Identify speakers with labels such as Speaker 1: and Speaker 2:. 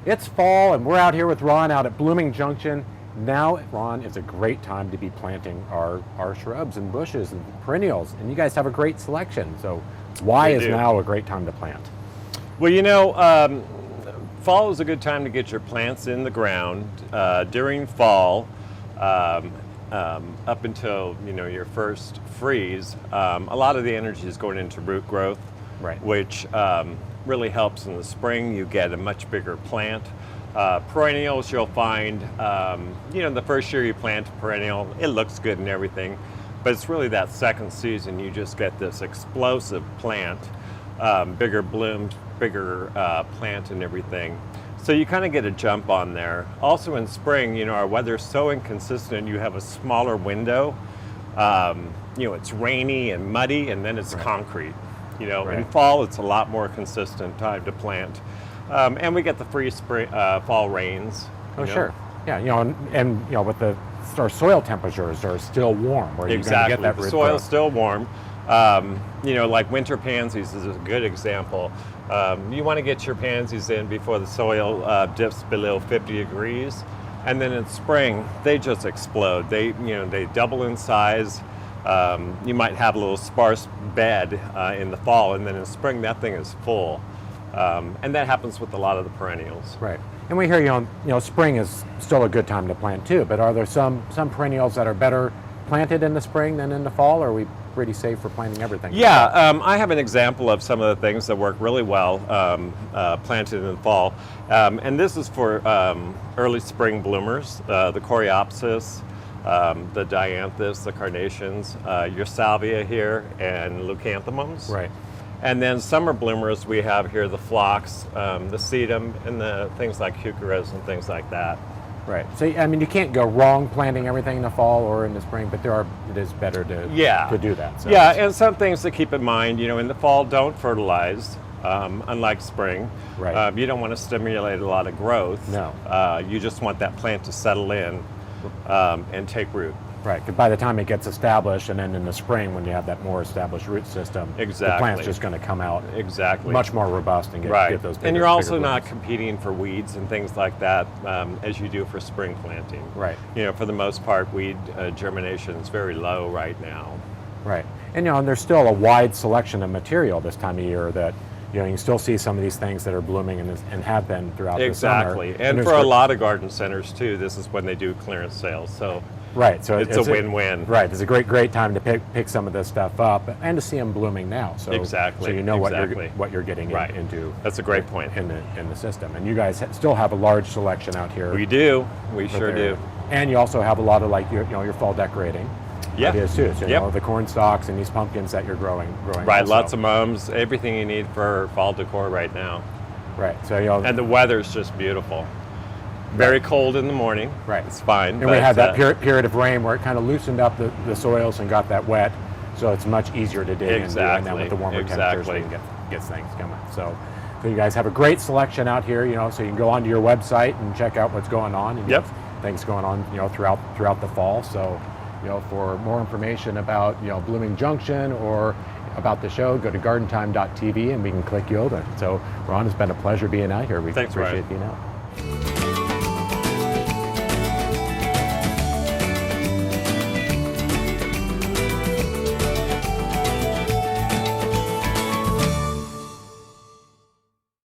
Speaker 1: It's fall, and we're out here with Ron out at Blooming Junction. Now, Ron, is a great time to be planting our shrubs and bushes and perennials, and you guys have a great selection. So why is now a great time to plant?
Speaker 2: Well, fall is a good time to get your plants in the ground. During fall, up until your first freeze, a lot of the energy is going into root growth,
Speaker 1: right?
Speaker 2: Which really helps in the spring. You get a much bigger plant. Perennials, you'll find, the first year you plant a perennial, it looks good and everything, but it's really that second season you just get this explosive plant, bigger blooms, bigger plant and everything. So you kind of get a jump on there. Also in spring, our weather's so inconsistent, you have a smaller window. It's rainy and muddy, and then it's concrete. In fall, it's a lot more consistent time to plant. And we get the free spring, fall rains.
Speaker 1: Sure. Yeah, and with our soil temperatures are still warm. Where
Speaker 2: exactly.
Speaker 1: You're get that
Speaker 2: the soil's still warm. Like winter pansies is a good example. You want to get your pansies in before the soil dips below 50 degrees. And then in spring, they just explode. They double in size. You might have a little sparse bed in the fall, and then in spring, that thing is full. And that happens with a lot of the perennials.
Speaker 1: Right. And we hear, spring is still a good time to plant too, but are there some perennials that are better planted in the spring than in the fall, or are we pretty safe for planting everything?
Speaker 2: Yeah, I have an example of some of the things that work really well planted in the fall. And this is for early spring bloomers, the coreopsis, the dianthus, the carnations, your salvia here, and leucanthemums.
Speaker 1: Right.
Speaker 2: And then summer bloomers, we have here the phlox, the sedum, and the things like heucheras and things like that.
Speaker 1: Right. So, you can't go wrong planting everything in the fall or in the spring, but it is better to do that. So
Speaker 2: yeah, and some things to keep in mind, in the fall, don't fertilize, unlike spring.
Speaker 1: Right.
Speaker 2: You don't want to stimulate a lot of growth.
Speaker 1: No.
Speaker 2: You just want that plant to settle in and take root.
Speaker 1: Right, because by the time it gets established, and then in the spring when you have that more established root system, the plant's just going to come out much more robust and get those bigger,
Speaker 2: and you're also
Speaker 1: blooms.
Speaker 2: not competing for weeds and things like that as you do for spring planting.
Speaker 1: Right.
Speaker 2: For the most part, weed germination is very low right now.
Speaker 1: Right, and and there's still a wide selection of material this time of year that you can still see some of these things that are blooming and have been throughout the summer.
Speaker 2: Exactly, and for a lot of garden centers too, this is when they do clearance sales. So.
Speaker 1: Right, so
Speaker 2: it's a win-win.
Speaker 1: Right, it's a great time to pick some of this stuff up and to see them blooming now. So
Speaker 2: exactly,
Speaker 1: so you know what you're getting into.
Speaker 2: That's a great point
Speaker 1: in the system. And you guys still have a large selection out here.
Speaker 2: We do. We sure do.
Speaker 1: And you also have a lot of your fall decorating.
Speaker 2: Yeah,
Speaker 1: ideas too. So the corn stalks and these pumpkins that you're growing.
Speaker 2: Right,
Speaker 1: also.
Speaker 2: Lots of mums, everything you need for fall decor right now.
Speaker 1: Right, so
Speaker 2: and the weather's just beautiful. Very cold in the morning.
Speaker 1: Right.
Speaker 2: It's fine.
Speaker 1: And we had that period of rain where it kind of loosened up the soils and got that wet, so it's much easier to dig into. And then with the warmer temperatures, we can get things coming. So you guys have a great selection out here, so you can go onto your website and check out what's going on. And things going on, throughout the fall. So, for more information about, Blooming Junction or about the show, go to gardentime.tv and we can click you over. So, Ron, it's been a pleasure being out here. We appreciate being out.